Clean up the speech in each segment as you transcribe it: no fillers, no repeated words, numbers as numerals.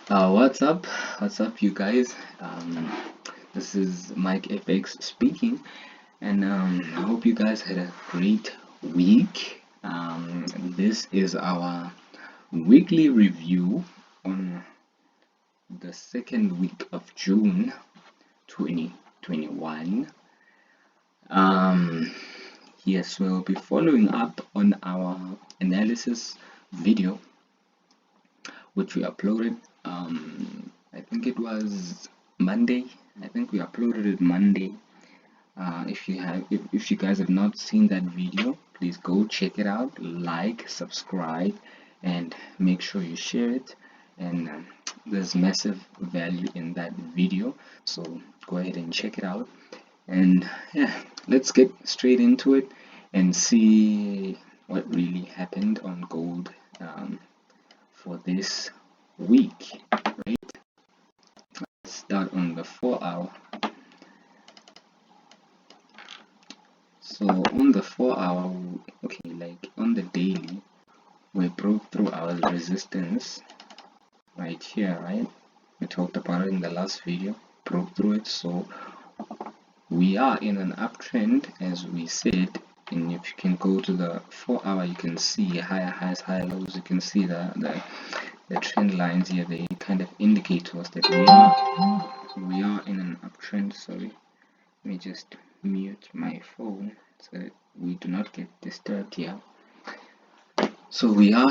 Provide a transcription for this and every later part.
What's up? What's up, you guys? This is Mike FX speaking, and I hope you guys had a great week. This is our weekly review on the second week of June 2021. Um, yes, we'll be following up on our analysis video, which we uploaded. I think it was Monday. I think we uploaded it Monday. If you guys have not seen that video, please go check it out, like, subscribe, and make sure you share it. And there's massive value in that video, so go ahead and check it out. And yeah, let's get straight into it and see what really happened on gold for this week. Right? Let's start on the 4-hour. So on the 4-hour, okay, like on the daily, we broke through our resistance right here, right? We talked about it in the last video, broke through it. So we are in an uptrend, as we said. And if you can go to the 4-hour, you can see higher highs, higher lows. You can see the trend lines here. They kind of indicate to us that we are in an uptrend. Sorry, let me just mute my phone so that we do not get disturbed here. So we are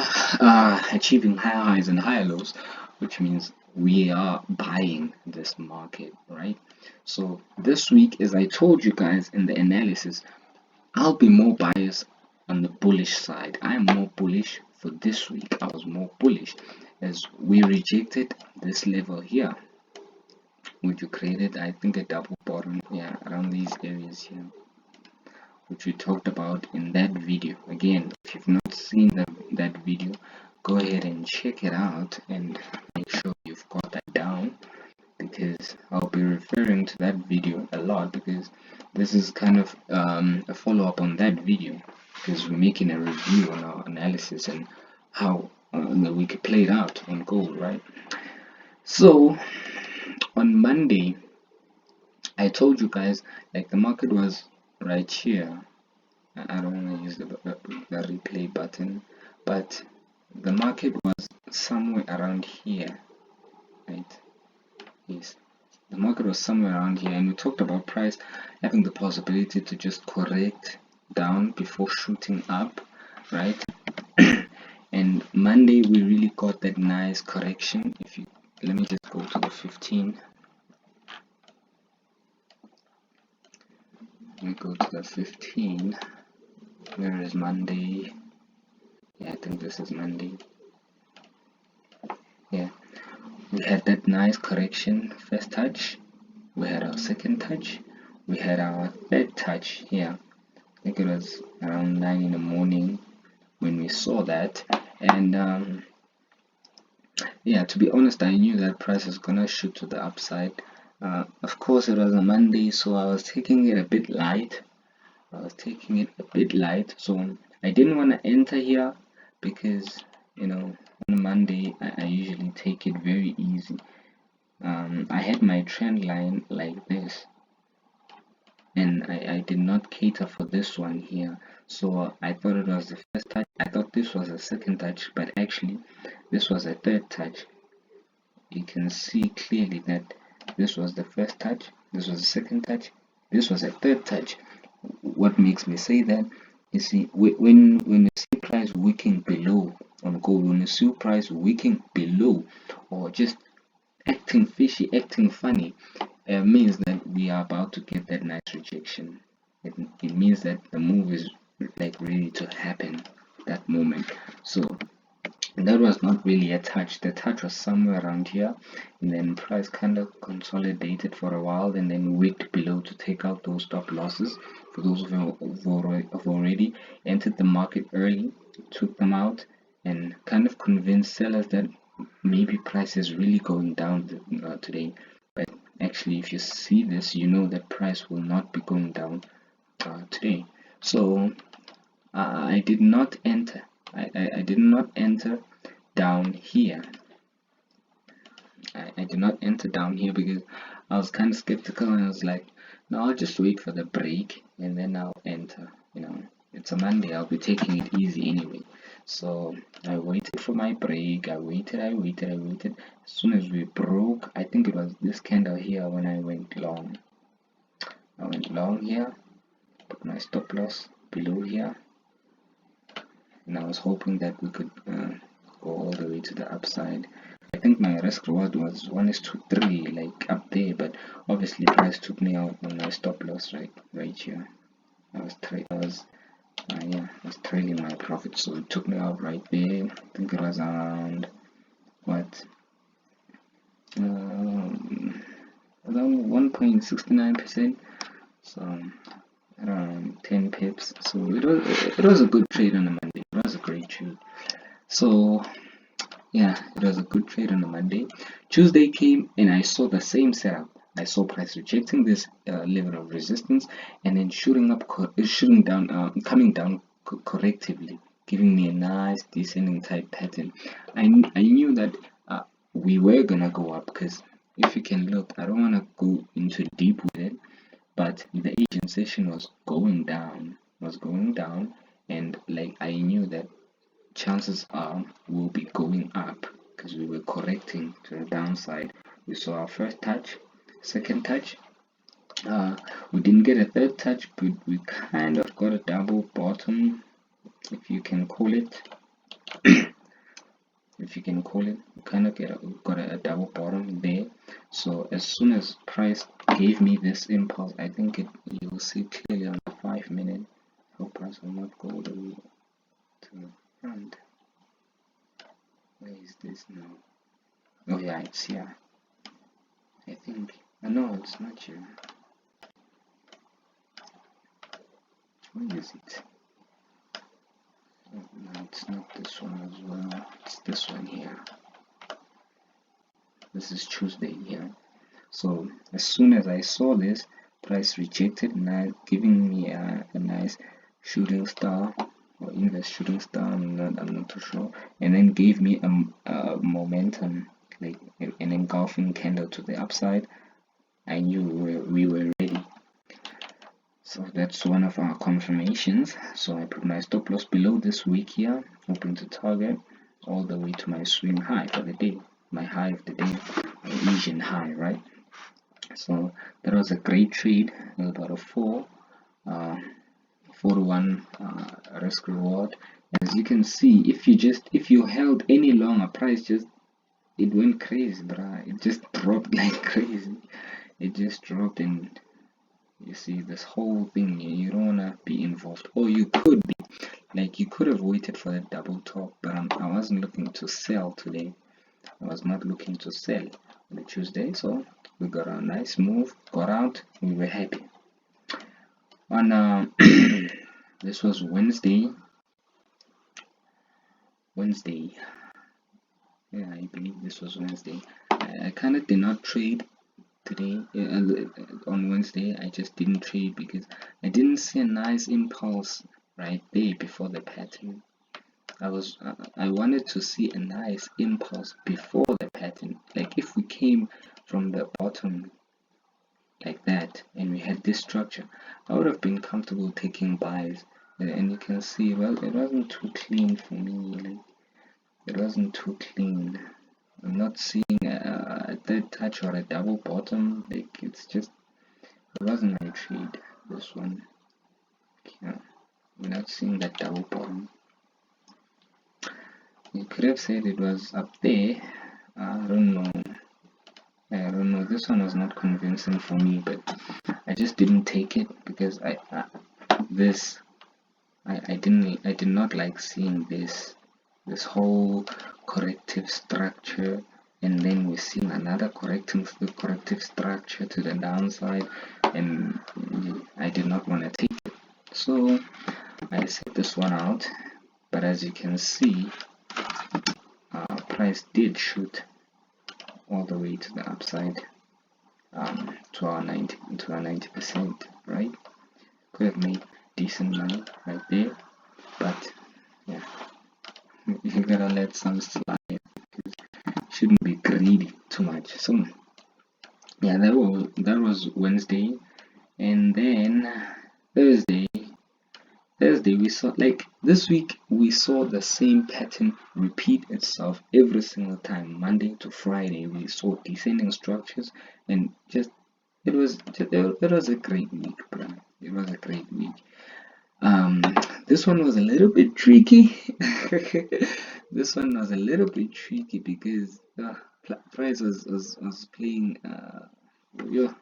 achieving higher highs and higher lows, which means we are buying this market, right? So this week, as I told you guys in the analysis, I'll be more biased on the bullish side. I am more bullish for this week. I was more bullish as we rejected this level here, which we created, I think, a double bottom, yeah, around these areas here, which we talked about in that video. Again, if you've not seen that video, go ahead and check it out and make sure you've got that down, because I'll be referring to that video a lot, because this is kind of a follow-up on that video, because we're making a review on our analysis and how the week played out on gold, right? So on Monday, I told you guys, like, the market was right here. I don't want to use the replay button, but the market was somewhere around here, right? Yes, the market was somewhere around here, and we talked about price having the possibility to just correct down before shooting up, right? And Monday we really got that nice correction. If you let me just go to the 15. Let me go to the 15. Where is Monday? Yeah, I think this is Monday. Yeah, we had that nice correction, first touch, we had our second touch, we had our third touch here. I think it was around 9 in the morning when we saw that. And yeah, to be honest, I knew that price was gonna shoot to the upside. Of course, it was a Monday, so I was taking it a bit light. So I didn't want to enter here, because on a Monday I usually take it very easy. I had my trend line like this, and I did not cater for this one here. So I thought it was the first touch. I thought this was a second touch, but actually this was a third touch. You can see clearly that this was the first touch, this was the second touch, this was a third touch. What makes me say that, you see, when you see price wicking below on gold, when you see price wicking below or just acting fishy, acting funny, means that we are about to get that nice rejection. It means that the move is like ready to happen that moment. So that was not really a touch. The touch was somewhere around here, and then price kind of consolidated for a while and then wicked below to take out those stop losses. For those of you who've already entered the market early, took them out and kind of convinced sellers that maybe price is really going down today. But actually, if you see this, you know that price will not be going down today. So I did not enter. I did not enter down here. I did not enter down here because I was kind of skeptical, and I was like, no, I'll just wait for the break and then I'll enter. It's a Monday, I'll be taking it easy anyway. So I waited for my break. I waited. As soon as we broke, I think it was this candle here when I went long. I went long here, put my stop loss below here, and I was hoping that we could go all the way to the upside. I think my risk reward was 1:3, like up there, but obviously price took me out on my stop loss right here. I was trailing my profit, so it took me out right there. I think it was around what, around 1.69%, so around 10 pips. So it was a good trade on a Monday. It was a great trade. So yeah, it was a good trade on a Monday. Tuesday came and I saw the same setup. I saw price rejecting this level of resistance and then shooting down, coming down correctively, giving me a nice descending type pattern. I knew that we were gonna go up, because if you can look, I don't want to go into deep with it, but the Asian session was going down, and like I knew that chances are we'll be going up because we were correcting to the downside. We saw our first touch, second touch. We didn't get a third touch, but we kind of got a double bottom, if you can call it. We kind of got a double bottom there. So as soon as price gave me this impulse, I think you will see clearly on the 5-minute. Hope price will not go all the way to the front. Where is this now? Oh yeah, it's here. I think. No, it's not here. Where is it? Oh, no, it's not this one as well. It's this one here. This is Tuesday here. So as soon as I saw this, price rejected, now giving me a nice shooting star, or inverse shooting star. I'm not too sure, and then gave me a momentum, like an engulfing candle to the upside. I knew we were ready. So that's one of our confirmations. So I put my stop loss below this wick here, hoping to target all the way to my swing high for the day, my high of the day, my Asian high, right? So that was a great trade. It was about a 4 to 1 risk reward. As you can see, if you held any longer, price it went crazy, bruh. It just dropped like crazy. It just dropped, and you see this whole thing here, you don't want to be involved, or you could be, like you could have waited for the double top, but I wasn't looking to sell today. I was not looking to sell on the Tuesday, so we got a nice move, got out, we were happy. On this was Wednesday. Yeah, I believe this was Wednesday. I kind of did not trade today. On Wednesday I just didn't trade because I didn't see a nice impulse right there before the pattern. I wanted to see a nice impulse before the pattern. Like if we came from the bottom like that and we had this structure, I would have been comfortable taking buys. And you can see, well, it wasn't too clean for me. Like it wasn't too clean. I'm not seeing a third touch or a double bottom. Like it wasn't my trade, this one. Yeah, I'm not seeing that double bottom. You could have said it was up there. I don't know. This one was not convincing for me, but I just didn't take it because I did not like seeing this whole corrective structure, and then we're seeing another corrective structure to the downside, and I did not want to take it. So I set this one out, but as you can see, price did shoot all the way to the upside, to our 90%, right? Could have made decent money right there, but yeah, you gotta let some slide. shouldn't be greedy too much. So yeah, that was Wednesday. And then Thursday, we saw, like, this week we saw the same pattern repeat itself every single time. Monday to Friday we saw descending structures, and just it was a great week, bro. It was a great week. This one was a little bit tricky. This one was a little bit tricky because price was playing yeah,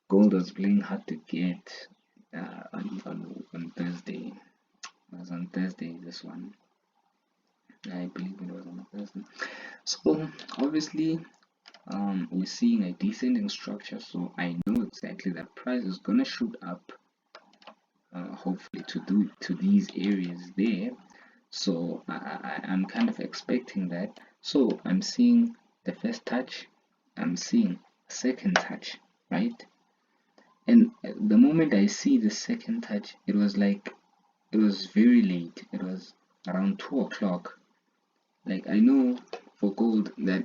gold was playing hard to get on Thursday. It was on Thursday, this one. I believe it was on Thursday. So obviously, we're seeing a descending structure, so I know exactly that price is gonna shoot up, hopefully to these areas there. So I'm kind of expecting that. So I'm seeing the first touch, I'm seeing second touch, right? And the moment I see the second touch, it was like, it was very late. It was around 2 o'clock. Like, I know for gold that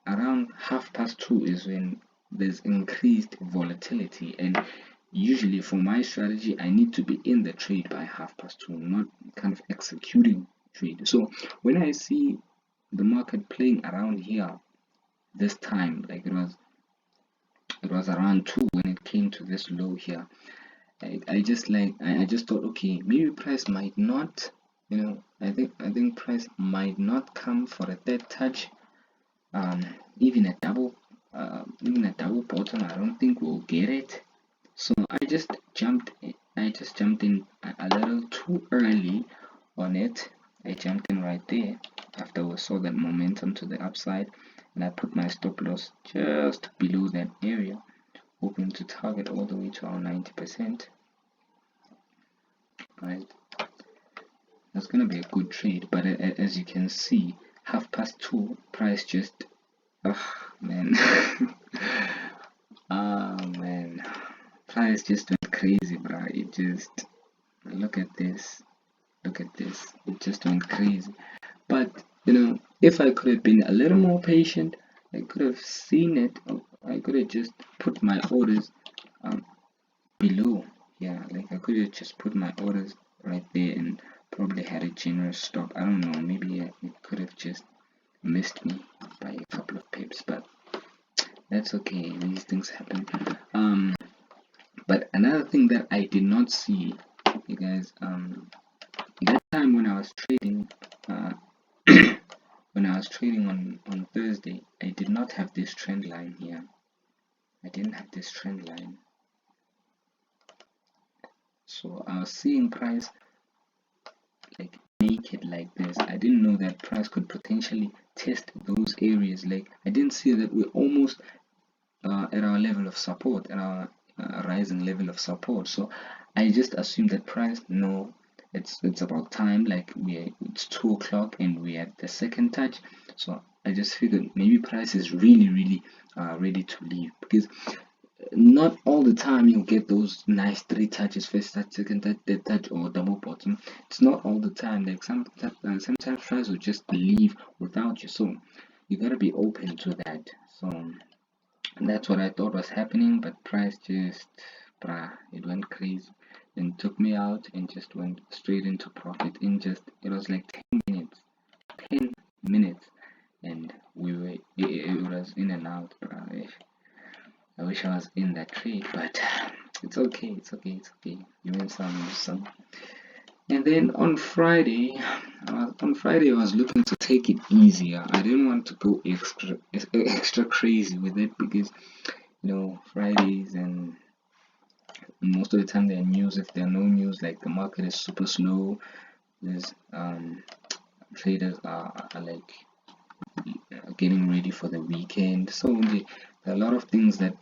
around 2:30 is when there's increased volatility, and usually for my strategy I need to be in the trade by 2:30, not kind of executing trade. So when I see the market playing around here this time, like it was around 2 when it came to this low here, I just thought, okay, maybe price might not, I think price might not come for a third touch. Even a double bottom, I don't think we'll get it. So I just jumped in a little too early on it. I jumped in right there after we saw that momentum to the upside, and I put my stop loss just below that area, hoping to target all the way to our 90%. Right, that's gonna be a good trade, but as you can see, 2:30 price just, man. Man, price just went crazy, bro. It just, look at this, it just went crazy. But if I could have been a little more patient, I could have seen it. I could have just put my orders below. Yeah, like I could have just put my orders right there and probably had a generous stop. I don't know, maybe it could have just missed me by a couple of pips, but that's okay, these things happen. But another thing that I did not see, you guys, that time when I was trading, on Thursday, I did not have this trend line here. I didn't have this trend line. So I was seeing price like naked like this. I didn't know that price could potentially test those areas. Like, I didn't see that we're almost at our level of support, at our rising level of support. So I just assumed that price, no, it's about time. Like, it's 2 o'clock and we're at the second touch. So I just figured maybe price is really ready to leave, because not all the time you'll get those nice 3 touches, first touch, second touch, third touch, or double bottom. It's not all the time. Like, sometimes price will just leave without you, so you gotta be open to that. So that's what I thought was happening, but price just, it went crazy and took me out and just went straight into profit in just, it was like 10 minutes, and it was in and out, I wish I was in that trade, but it's okay, you win some, lose some. And then on Friday, I was looking to take it easier. I didn't want to go extra crazy with it, because Fridays, and most of the time there are news. If there are no news, like, the market is super slow. There's traders are like getting ready for the weekend, so there are a lot of things that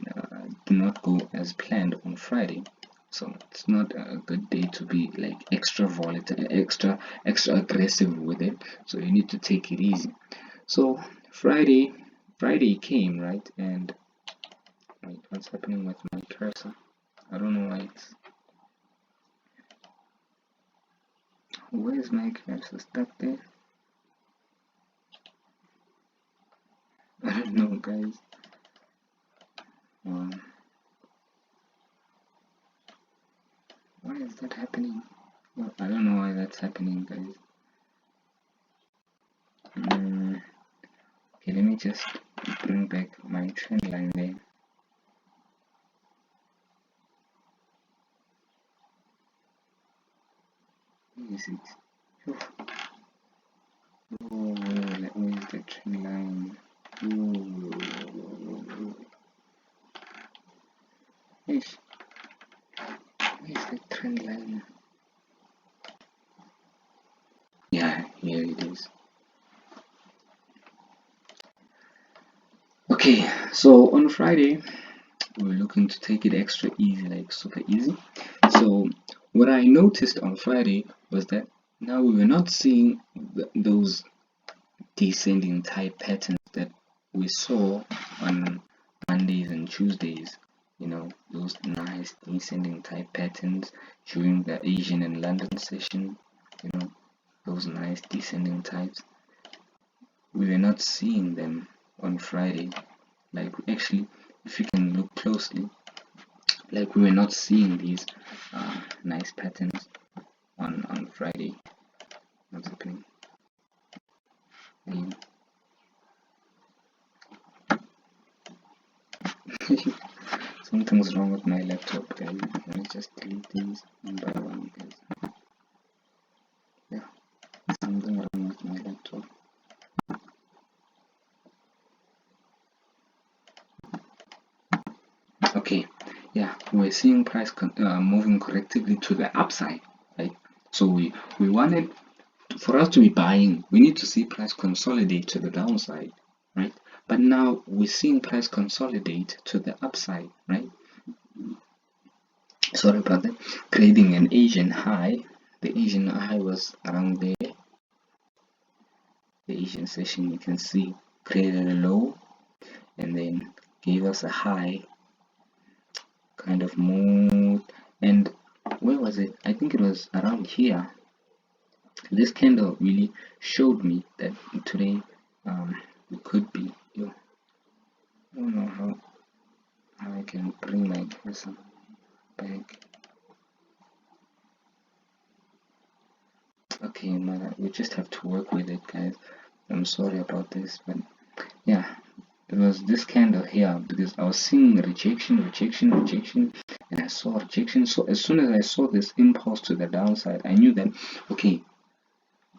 do not go as planned on Friday. So it's not a good day to be like extra volatile, extra aggressive with it. So you need to take it easy. So Friday came, right? And wait, what's happening with my cursor? I don't know why it's, where's my cursor stuck there? that happening? Well, I don't know why that's happening, guys. Okay, let me just bring back my trend line there. Where is it? Oh, where is the trend line? Where's the trend line? Yeah, here it is. Okay, so on Friday we're looking to take it extra easy, like super easy. So what I noticed on Friday was that now we were not seeing those descending type patterns that we saw on Mondays and Tuesdays. You know, those nice descending type patterns during the Asian and London session. You know, those nice descending types. We were not seeing them on Friday. Like actually, if you can look closely, like we were not seeing these nice patterns on Friday. What's happening? Something's wrong with my laptop, guys. Let me just delete these one by one, guys. Yeah, something wrong with my laptop. Okay, yeah, we're seeing price moving correctively to the upside, right? So we wanted, for us to be buying, we need to see price consolidate to the downside, right? But now we're seeing price consolidate to the upside, right? Sorry about that. Creating an Asian high. The Asian high was around there. The Asian session, you can see, created a low and then gave us a high, kind of moved, and where was it? I think it was around here. This candle really showed me that today we could be. I don't know how I can bring my cursor back. Okay, we just have to work with it, guys. I'm sorry about this, but yeah, it was this candle here because I was seeing rejection, and I saw rejection. So as soon as I saw this impulse to the downside, I knew that okay,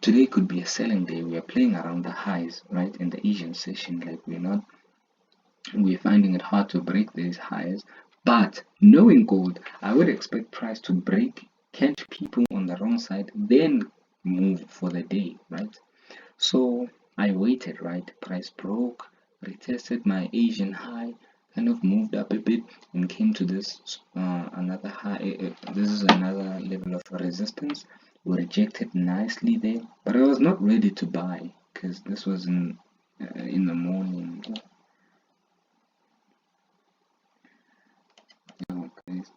today could be a selling day. We are playing around the highs, right? In the Asian session, like we're finding it hard to break these highs. But knowing gold, I would expect price to break, catch people on the wrong side, then move for the day, right? So I waited, right? Price broke, retested my Asian high, kind of moved up a bit and came to this another high. This is another level of resistance. We rejected nicely there, but I was not ready to buy because this was in the morning. Oh, guys.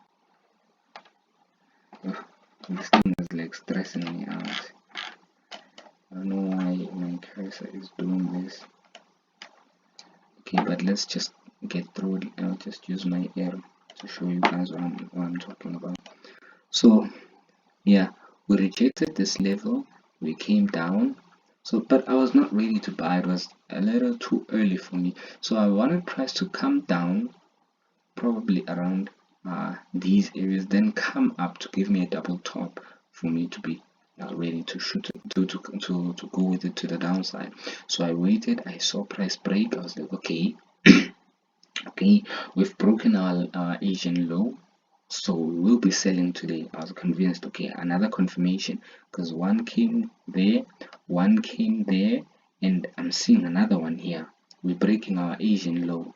Ugh, this thing is like stressing me out. I don't know why my cursor is doing this. Okay, but let's just get through it. I'll just use my arrow to show you guys what I'm talking about. So yeah, we rejected this level, we came down. So but I was not ready to buy. It was a little too early for me. So I wanted price to come down probably around these areas, then come up to give me a double top for me to be ready to shoot it, to go with it to the downside. So I waited, I saw price break, I was like, okay, okay, we've broken our Asian low, so we will be selling today. I was convinced. Okay, another confirmation, because one came there, one came there, and I'm seeing another one here. We're breaking our Asian low,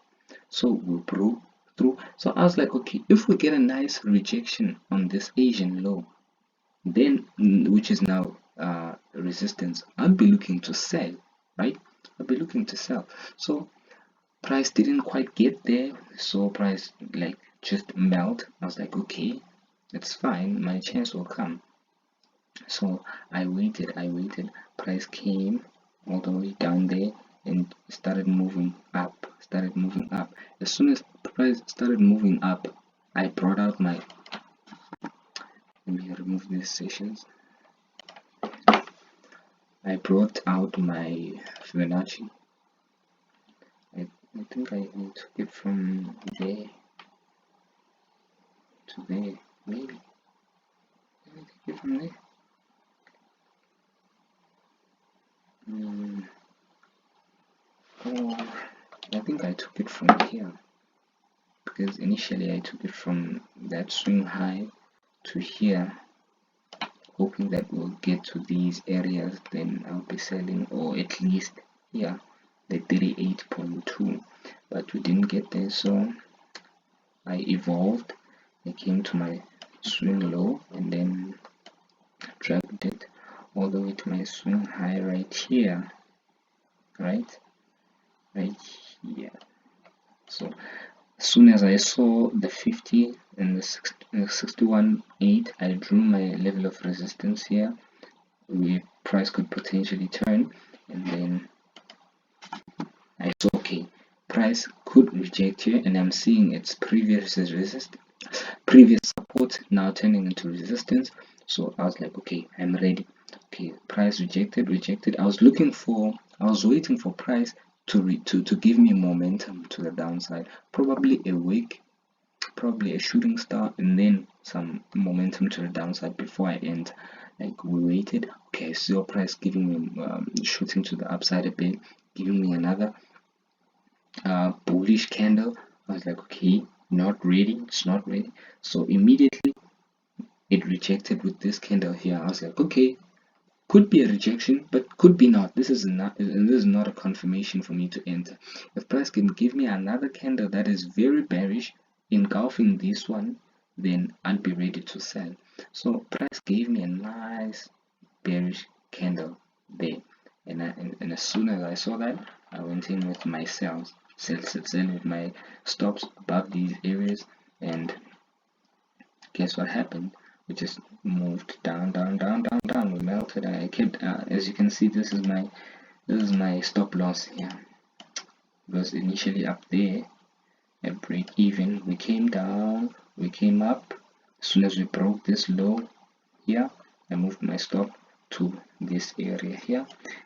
so we broke through. So I was like, okay, if we get a nice rejection on this Asian low, then which is now resistance, I'll be looking to sell, right? I'll be looking to sell. So price didn't quite get there, so price like just melt. I was like, okay, it's fine, my chance will come. So I waited, price came all the way down there and started moving up, as soon as price started moving up, I brought out my Let me remove these sessions. I brought out my Fibonacci. I think I took it from there to there, maybe. Let me take it from there. Or I think I took it from here, because initially I took it from that swing high to here, hoping that we'll get to these areas, then I'll be selling, or at least here, the 38.2, but we didn't get there, so I evolved. I came to my swing low and then dragged it all the way to my swing high right here, right here. So as soon as I saw the 50 and the 61.8, I drew my level of resistance here where price could potentially turn, and then I saw, okay, price could reject here, and I'm seeing its previous support now turning into resistance. So I was like, okay, I'm ready. Okay, price rejected. I was waiting for price to give me momentum to the downside, probably a wick, probably a shooting star, and then some momentum to the downside before I enter. Like, we waited. Okay, I saw price giving me shooting to the upside a bit, giving me another bullish candle. I was like, okay, not ready, it's not ready. So immediately it rejected with this candle here. I was like, okay, could be a rejection, but could be not. This is not a confirmation for me to enter. If price can give me another candle that is very bearish, engulfing this one, then I'll be ready to sell. So price gave me a nice bearish candle there, and as soon as I saw that, I went in with my sell with my stops above these areas, and guess what happened? We just moved down. We melted, and I kept. As you can see, this is my stop loss here. It was initially up there at break even. We came down, we came up. As soon as we broke this low here, I moved my stop to this area here,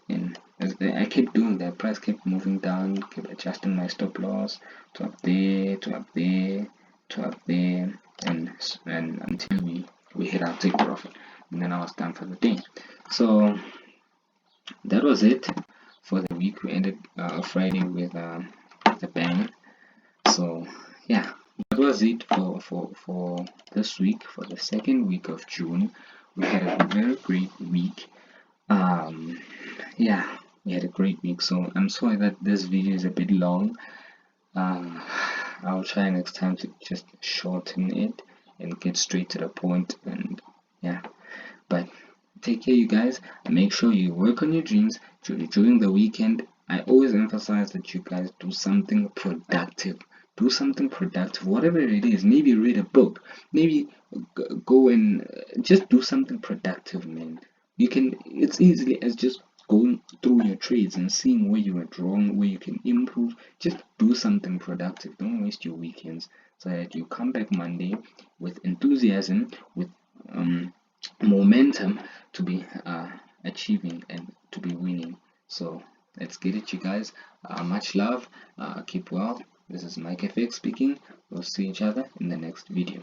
and as I kept doing that, price kept moving down, kept adjusting my stop loss to up there, to up there, to up there, and until we hit our take profit, and then I was done for the day. So that was it for the week. We ended Friday with a bang. So yeah, that was it for this week, for the second week of June. We had a very great week. Yeah, we had a great week. So I'm sorry that this video is a bit long. I'll try next time to just shorten it and get straight to the point, and yeah, but take care, you guys. Make sure you work on your dreams during the weekend. I always emphasize that you guys do something productive. Do something productive, whatever it is. Maybe read a book. Maybe go and just do something productive, man. You can. It's easily as just going through your trades and seeing where you went wrong, where you can improve. Just do something productive. Don't waste your weekends, so that you come back Monday with enthusiasm, with momentum to be achieving and to be winning. So let's get it, you guys. Much love. Keep well. This is Mike FX speaking. We'll see each other in the next video.